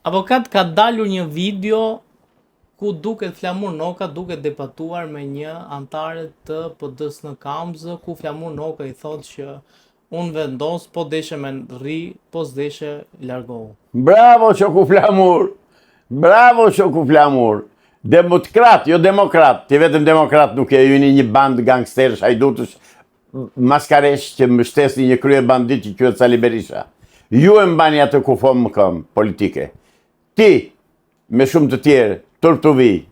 Avokat, ka dalur një video ku duket Flamur Noka duke debatuar me një antare të PD-s në Kamzë, ku Flamur Noka i thotë që unë vendos, po deshe me rri, po s'deshe largohu. Bravo Shoku Flamur! Bravo Shoku Flamur! Demokrat, jo demokrat, ti vetëm demokrat nuk e juni një band gangsterësh, hajdutësh, maskaresh që mbështesni një krye bandit që quhet Sali Berisha. Ju e mbani atë kufon më këm politike. Ti, me shumë të tjerë, turptuvi,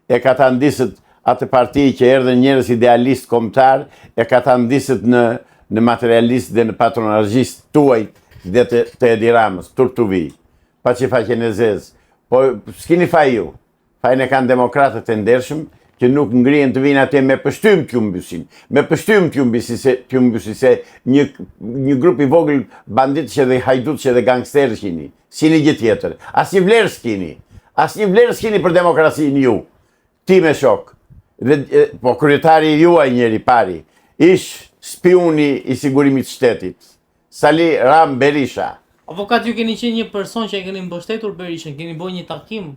e ka ta ndisët atë parti që erdhen njerëz idealist kombëtar, e ka ta ndisët në materialist dhe në patronazhist tuaj dhe të Edi Ramës, turptuvi. Pa që faqen e zezë. Po, s'kini faj ju. Fajnë e kanë demokratët e ndershëm, që nuk ngrihen të vinë atje me pështym t'ju mbysin. Me pështym t'ju mbysin, se një grup i vogël banditësh dhe hajdutësh dhe gangsterësh kini. Si një gjë tjetër. As një vlerë s'kini. As një vlerë s'kini për demokracinë ju. Ti me shok. Po kryetari juaj njeri pari, ish spiuni i sigurimit shtetit. Sali Ram Berisha. Avokat, ju keni qenë një person që e keni mbështetur Berishën, keni bërë një takim?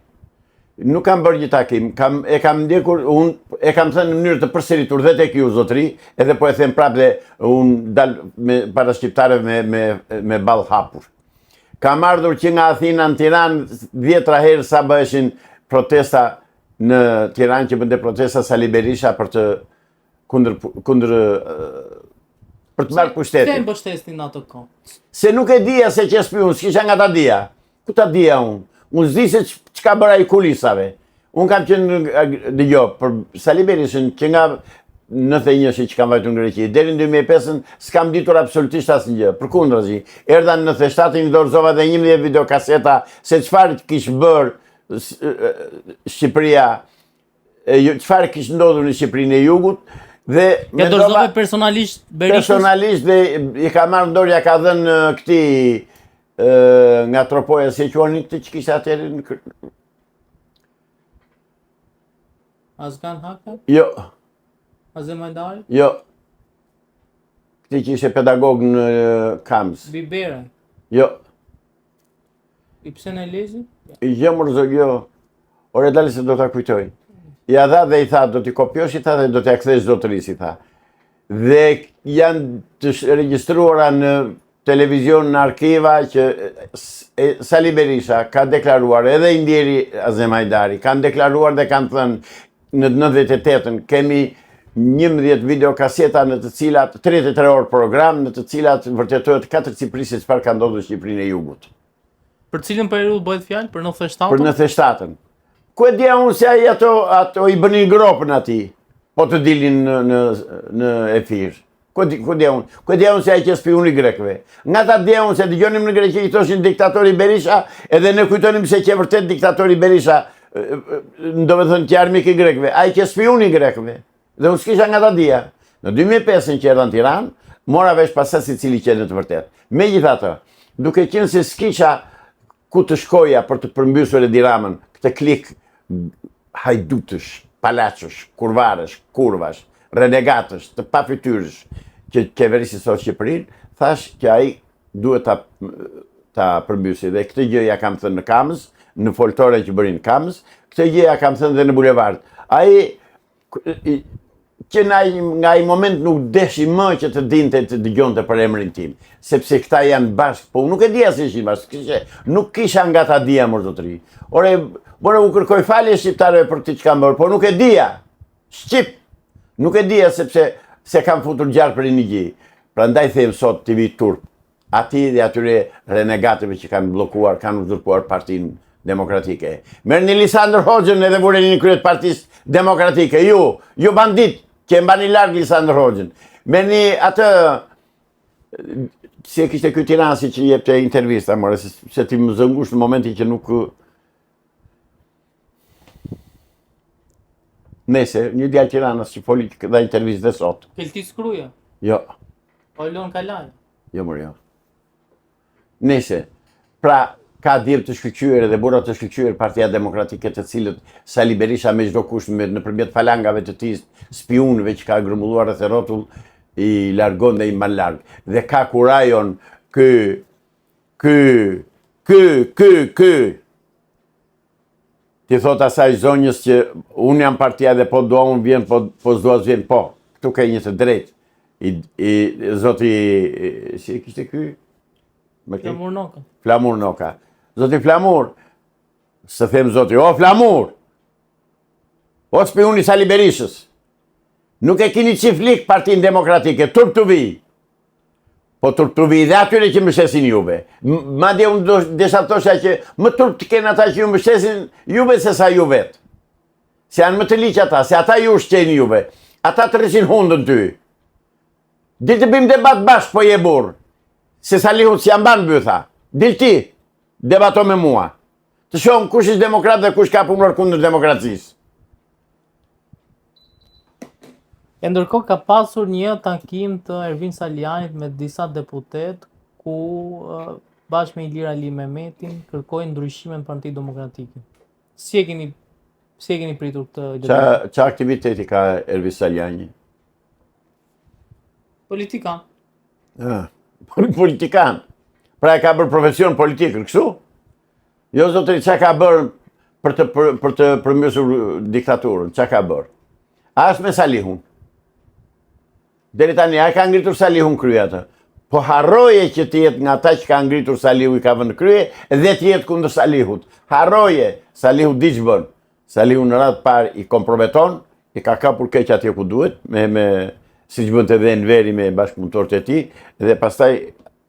Nuk kam bërë një takim, e kam ndjekur, e kam thënë në mënyrë të përsëritur dhe tek ju zotri, edhe po e them prapë dhe unë dal para shqiptarëve me ball hapur. Kam ardhur që nga Athina në Tiranë 10 herë sa bëheshin protesta në Tiranë, që bënte protesta Sali Berisha për të kundër për të marrë pushtetin. Se mbështesnin atë kohë? Se nuk e dija se që spiun, s'kisha nga ta dija. Ku ta dija unë? Unë s'di se çka bëra i kulisave. Unë kam qenë dëgjo për Sali Berishën që nga 91 që kam vajtur në Greqi, deri në 2005 s'kam ditur absolutisht asnjë. Përkundrazi, erdha në 97 dorëzova dhe 11 videokaseta se çfarë kishte bërë Shqipëria, çfarë kishte ndodhur në Shqipërinë e Jugut. Dhe ja dorëzove personalisht Berishës? Personalisht dhe i ka marrë në dorë, ja ka dhënë këtij nga tropoja se quani këtë që kishte atëherë në Azgan Haka? Jo. Azem Hajdari? Jo. Këti që ishe pedagog në Kamz. Bibera? Jo. I pse në lezi? Jo, jo. Ore dali se do t'a kujtoj. Ja dha dhe i tha, do t'i kopjosh i tha dhe do t'i akthesh zotëris i tha. Dhe janë të regjistruara në televizion në arkiva që Sali Berisha ka deklaruar, edhe Indjeri Azem Hajdari, kanë deklaruar dhe kanë thënë në 98-ën, kemi 11 videokaseta në të cilat, 33 orë program, në të cilat vërtetohet 4 Ciprisi çfarë ka ndodhur në Shqipërinë e Jugut. Për cilën periudhë bëhet fjalë? Për 97-ën? Për 97-ën. Ku e dija unë se ai ato i bënin gropën atij, po të dilin në efir. Ku e dija unë se ai që spiuni grekëve. Nga ta dija unë se dëgjonim në Greqi i thoshin diktatori Berisha, edhe ne kujtonim se që vërtet diktatori Berisha, do të thënë që armik i grekëve, ai që spiuni grekëve. Dhe unë s'kisha nga ta dija. Në 2005 që erdha në Tiranë, mora vesh pasas i cili që në të vërtet. Megjithatë, duke qenë se s'kisha ku të shkoja për të përmbysur Edi Ramën, këtë klik hajdutësh, palachësh, kurvarësh, kurvash, renegatësh, të pafytyrësh që qeverisi sot Shqipërinë, thash që ai duhet ta përmbysi. Dhe këtë gjë ja kam thënë në Kamz, në foltore që bërin Kamz, këtë gjë ja kam thënë dhe në bulevard. Ai që nga i moment nuk deshi më që të dinte të dëgjonte për emrin tim, sepse këta janë bashkë, po nuk e dija se ishin bashkë, nuk kisha nga ta dija më zotëri. Ore, u kërkoj falje shqiptarëve për këtë që kam bërë, po nuk e dija, shqip, nuk e dija sepse se kam futur gjarë për një gjë. Prandaj them sot TV Turp, ati dhe atyre renegatëve që kanë blokuar, kanë uzurpuar partinë demokratike. Merrni Lisandër Hoxhën edhe vureni në kryet partisë demokratike. Ju bandit, që e mbani larg Lisandër Hoxhën. Merrni atë, si e kishte ky Tiranasi që jepte intervista, more, se ti më zëngush në momentin që nuk... Nese, një djalë Tiranës që foli dha intervistë dhe sot. Keltis Kruja? Jo. Olon Kalaj? Jo, mërë jo. Nese, pra, ka dirë të shkëlqyer dhe burra të shkëlqyer Partia Demokratike, të cilët Sali Berisha me çdo kusht nëpërmjet falangave të tij, spionëve që ka grumulluar rreth rrotull, i largon dhe i mban larg. Dhe ka kurajon ky Ti thot asaj zonjës që unë jam partia dhe po dua unë vjen, po s'dua s'vjen, po. Këtu ka një të drejtë. Zoti, si kishte ky? Flamur Noka. Flamur Noka. Zoti Flamur, së them zoti, o Flamur! O spiuni Sali Berishës. Nuk e kini qiflik Partinë Demokratike, turp të vi. Po turp të vi dhe atyre që mbështesin juve. Madje unë desha të thosha që më turp të kenë ata që ju mbështesin juve se sa ju vetë. Se janë më të liqë ata, se ata ju ushqeni juve. Ata të rrisin hundën ty. Dil të bim debat bashkë po je burë. Se Salihu si janë banë bëtha. Dil ti, debato me mua. Të shohëm kush është demokrat dhe kush ka punër kundër demokracisë. E ndërkohë ka pasur një takim të Ervin Salianit me disa deputet ku bashkë me Ilir Ali Mehmetin kërkojnë ndryshimin në Partinë Demokratike. Si e keni pritur këtë? Qa aktiviteti ka Ervin Saliani? Politikan. Politikan. Pra e ka bërë profesion politikër, kështu? Jo, zotëri, qa ka bërë për të përmirësur diktaturën? Qa ka bërë? A është me Salihun? Deri tani, a ka ngritur Salihun krye atë? Po harroje që t'jetë nga ta që ka ngritur Salihu i ka vënë krye dhe t'jetë kundër Salihut. Harroje, Salihu di që bënë. Salihu në radhë parë i komprometon, i ka kapur keq atje ku duhet, si që bënd të dhe në veri me bashkëpunëtorët e ti, dhe pastaj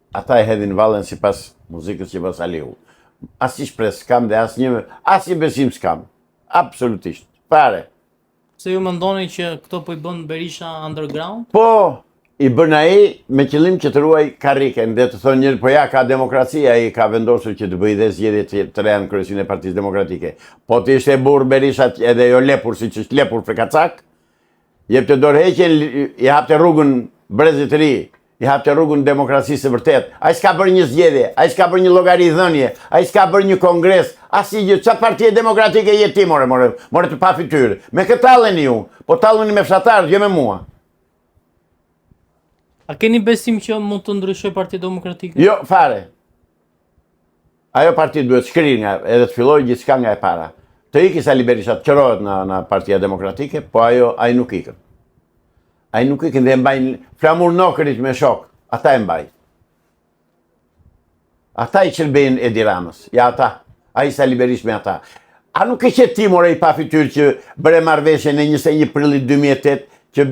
ata e hedhin vallen si pas muzikës që bë Salihu. As një shpres s'kam dhe as një besim s'kam. Absolutisht. Pare. Se ju mendoni që këto po i bën Berisha underground? Po, i bën ai me qëllim që të ruaj karriken dhe të thonë njërë, po ja ka demokracia, ai ka vendosur që të bëj dhe zgjedhje të reja në kryesin e Partisë Demokratike. Po të ishte burr Berisha edhe jo lepur, si që është lepur frikacak, jep të dorëheqjen, i hapte rrugën brezit të ri, i hapte rrugën demokracisë së vërtet. Ai s'ka bërë një zgjedhje, ai s'ka bërë një llogari dhënie, ai s'ka bërë një kongres, asgjë. Çfarë partie demokratike je ti, more të pa fytyrë. Me këtë talleni ju, po talleni me fshatarët, jo me mua. A keni besim që mund të ndryshoj Partia Demokratike? Jo, fare. Ajo parti duhet shkrirë nga, edhe të fillojë gjithçka nga e para. Të iki Sali Berisha të qërohet në Partia Demokratike, po ai nuk ikën. Ai nuk ikën dhe e mbajnë Flamur Nokërit me shok. Ata e mbajnë. Ata i qëlbejnë Edi Ramës. Ja ata. Ai Sali Berish me ata. A nuk e qetë ti more i pa fytyrë që bëre marrëveshje në 21 prillit 2008 që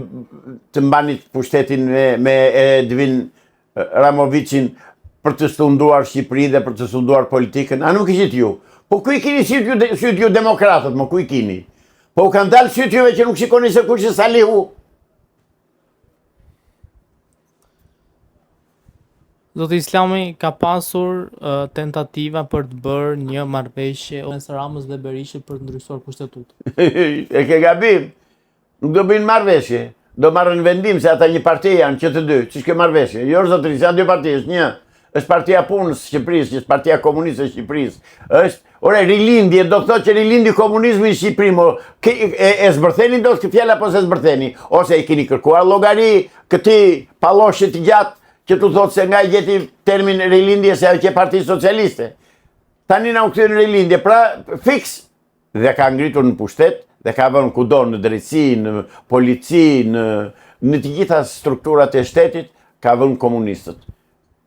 të mbanit pushtetin me Edvin Ramovicin për të stunduar Shqipëri dhe për të stunduar politikën? A nuk e qetë ju? Po ku i kini sytë ju demokratët, më ku i kini? Po u kanë dalë sytë juve që nuk shikoni se kush është Salihu? Zoti Islami ka pasur tentativa për të bërë një marrëveshje mes Ramës dhe Berishës për të ndryshuar kushtetutën. E ke gabim. Nuk do bëjnë marrëveshje. Do marrën vendim se ata një parti janë që të dy. Ç'është kjo marrëveshje? Jo zotëri, janë dy parti, është një. Është Partia Punës së Shqipërisë, është Partia Komuniste e Shqipërisë. Ore, rilindje, do të thotë që rilindi komunizmi në Shqipëri, e zbërtheni do të fjala apo se zbërtheni? Ose i keni kërkuar llogari këtij palloshi të gjatë që tu thotë se nga i gjeti termin rilindje se ajo që e Partia Socialiste. Tani na u kthyen rilindje, pra fiks dhe ka ngritur në pushtet dhe ka vënë kudo në drejtësi, në polici, në të gjitha strukturat e shtetit, ka vënë komunistët.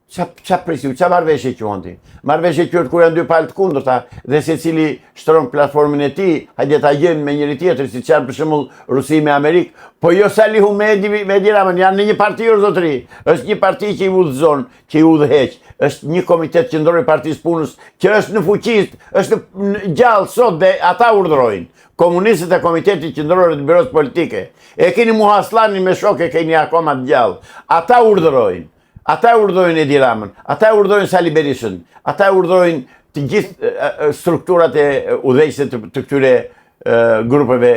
Qa prisiu, qa marrëveshje quanti? Marrëveshje quhet kur janë dy palë të kundërta dhe secili shtron platformën e tij, hajde ta gjejnë me njëri tjetrin, siç janë për shembull Rusi me Amerikë, po jo Salihu me Edi Ramën, janë në një parti zotëri. Është një parti që i udhëzon, që i udhëheq. Është një komitet qendror i Partisë Punës që është në fuqi, është gjallë sot dhe ata urdhërojnë. Komunistët e Komitetit Qendror të Biros Politike. E keni Muhaslanin me shok, e keni akoma të gjallë. Ata urdhërojnë. Ata urdhërojnë Edi Ramën, ata urdhërojnë Sali Berishën, ata urdhërojnë të gjithë strukturat e udhëheqëse të këtyre grupeve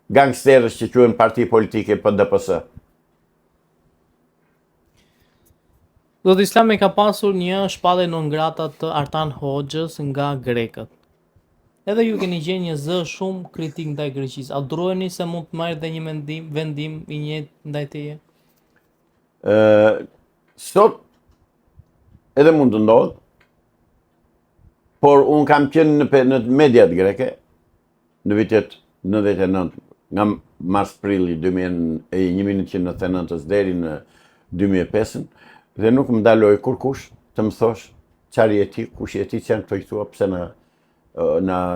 gangsterësh që quhen parti politike PDPS. Zoti Islami ka pasur një shpallje non grata të Artan Hoxhës nga grekët. Edhe ju keni gjenë një zë shumë kritik ndaj Greqisë. A durojeni se mund të marrë dhe një vendim i njëjtë ndaj teje? Sot edhe mund të ndodhë, por unë kam qenë në mediat greke në vitet 99, nga mars-prilli 1999 deri në 2005, dhe nuk më daloj kurkush të më thosh çfarë je ti, kush je ti, që janë këto i thua, pse në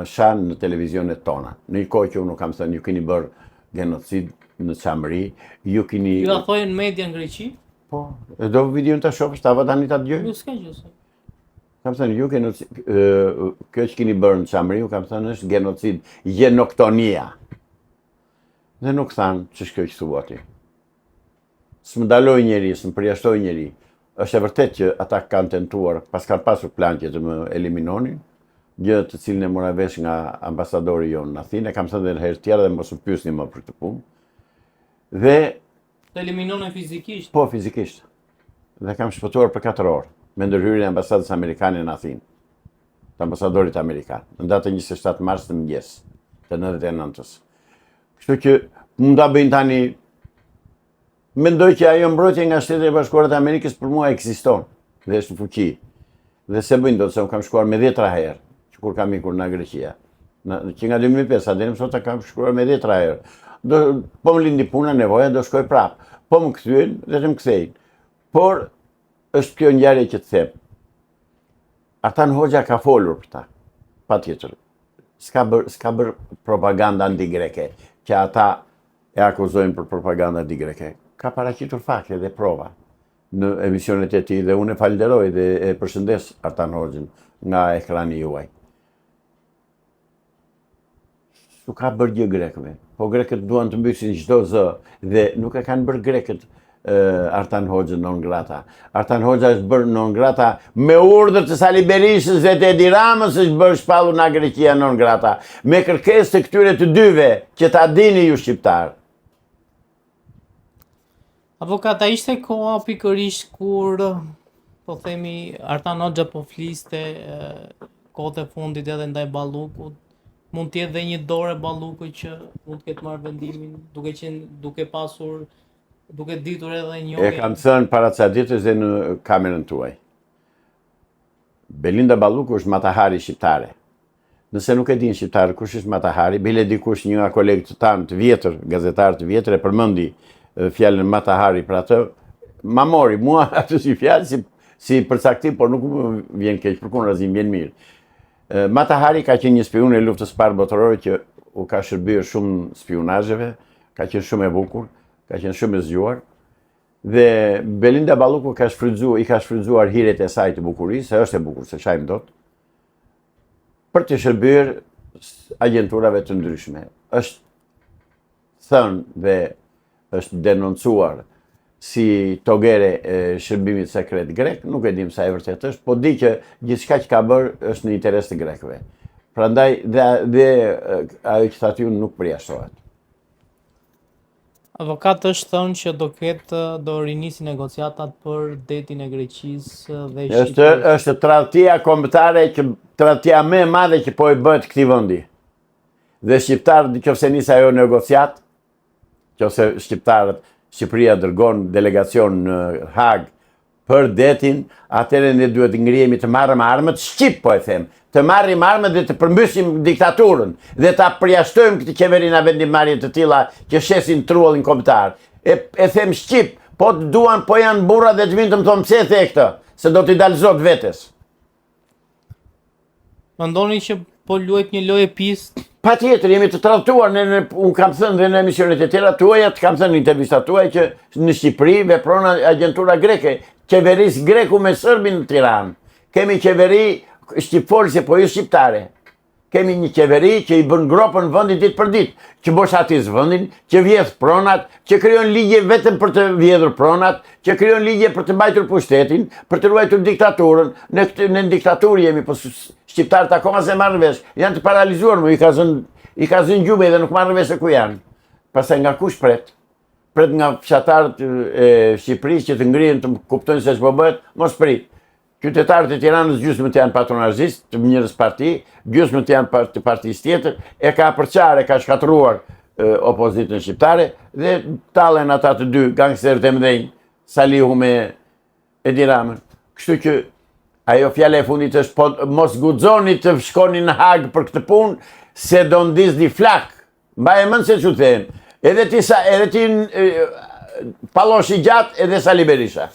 shanë në televizionet tona. Në një kohë që unë kam thënë, ju keni bërë genocid në Çamëri, ju keni... Ju a thojnë në media në Greqi? Po, e do videon të shofës, ta tani ta dëgjoj? Ju s'ka gjë. Kam thënë, ju genocid, kjo që keni bërë në Çamëri, ju kam thënë, është genocid, genoktonia. Dhe nuk thanë, që shkjo që thua ti. S'më daloj njeri, s'më përjashtoj njeri. Është e vërtet që ata kanë tentuar, pas kanë pasur plan që të më eliminonin, gjë të cilën e mora vesh nga ambasadori jonë në Athinë, kam thënë edhe herë tjera dhe mos u pyesni më për këtë punë. Dhe të eliminonin fizikisht? Po, fizikisht. Dhe kam shpëtuar për 4 orë, me ndërhyrjen e ambasadës amerikane në Athinë, të ambasadorit amerikan, në datën 27 mars të mëngjes, të 99-s. Kështu që mund ta bëjnë tani. Mendoj që ajo mbrojtje nga Shtetet e Bashkuara të Amerikës për mua ekziston dhe është në fuqi. Dhe se bëjnë do të se unë kam shkuar me 10 herë, që kur kam ikur nga Greqia. Që nga 2005, a deri më sot kam shkuar me 10 herë. Po më lindi puna, nevoja, do shkoj prapë. Po më kthyen dhe të më kthejnë. Por është kjo ngjarje që të them. Artan Hoxha ka folur për ta. Patjetër. S'ka bër propaganda anti-greke, që ata e akuzojnë për propaganda anti-greke. Ka paraqitur fakte dhe prova në emisionet e tij dhe unë e falenderoj dhe e përshëndes Artan Hoxhën nga ekrani juaj. Nuk ka bërë gjë grekëve, po grekët duan të mbysin çdo zë dhe nuk e kanë bërë grekët Artan Hoxhën non grata. Artan Hoxha është bërë non grata me urdhër të Sali Berishës dhe të Edi Ramës, është bërë shpallur nga Greqia non grata, me kërkesë të këtyre të dyve, që ta dini ju shqiptar. Avokata, ishte koha pikërisht kur, po themi, Artan Hoxha po fliste kohët e fundit edhe ndaj Ballukut. Mund të jetë dhe një dorë e Ballukut që mund të ketë marrë vendimin, duke ditur edhe njëri. E kam thënë para ca ditësh dhe në kamerën tuaj. Belinda Balluku është matahari shqiptare. Nëse nuk e din shqiptarë kush është matahari, bile dikush një nga kolegët tanë të vjetër, gazetarë të vjetër, e përmendi fjalën matahari për atë, ma mori mua atë si fjalë si përcaktim, por nuk më vjen keq, për kunrazim vjen mirë. Matahari ka qenë një spion e luftës parë botërore që u ka shërbyer shumë spionazheve, ka qenë shumë e bukur, ka qenë shumë e zgjuar. Dhe Belinda Balluku i ka shfrytzuar hiret e saj të bukurisë, se është e bukur, se shajmë dot, për të shërbyer agenturave të ndryshme. Është thënë dhe është denoncuar si togere e shërbimit sekret grek, nuk e dim sa e vërtet është, po di që gjithçka që ka bërë është në interes të grekëve. Prandaj dhe ajo që thatë ju nuk përjashtohet. Avokat është thënë që do rinisi negociatat për detin e Greqisë dhe Shqipërisë. Është tradhtia kombëtare, tradhtia më e madhe që po i bëhet këtij vendi. Dhe shqiptarët, nëse nis ajo negociat, nëse Shqipëria dërgon delegacion në Hag për detin, atëherë ne duhet të ngrihemi të marrim armët, shqip po e them, të marrim armët dhe të përmbysim diktaturën dhe ta përjashtojmë këtë qeveri nga vendimmarrje të tilla që shesin trullin kombëtar. E them shqip, po duan, po janë burra dhe të vinë të më thonë pse e the këtë, se do t'i dalë zot vetes. Mendoni që po luajt një lojë pistë? Patjetër, jemi të tradhtuar, unë kam thënë dhe në emisionet e tjera tuaja, kam thënë në intervistat tuaj që në Shqipëri vepron agentura greke, qeverisë greku me sërbin në Tiranë. Kemi qeveri shqipfolse, po jo shqiptare. Kemi një qeveri që i bën gropën vendit ditë për ditë, që boshatis vendin, që vjedh pronat, që krijon ligje vetëm për të vjedhur pronat, që krijon ligje për të mbajtur pushtetin, për të ruajtur diktaturën. Në diktaturë jemi, po shqiptarët akoma se marrën vesh, janë të paralizuar, i ka zënë gjume dhe nuk marrën vesh se ku janë. Pastaj nga kush pret? Pret nga fshatarët e Shqipërisë që të ngrihen të kuptojnë se ç'po bëhet, mos prit. Qytetarët e Tiranës gjysmët janë patronazhistë, të njërës parti, gjysmët janë të partisë tjetër, e ka përqarë, e ka shkatruar opozitën shqiptare, dhe tallen ata të dy gangsterët e mëdhenj, Salihu me Edi Ramën. Kështu që ajo fjala e fundit është po mos guxoni të shkoni në Hag për këtë punë, se do ndizni flak. Mbaj mend se çu them. Edhe ti Palloshi gjatë edhe Sali Berisha.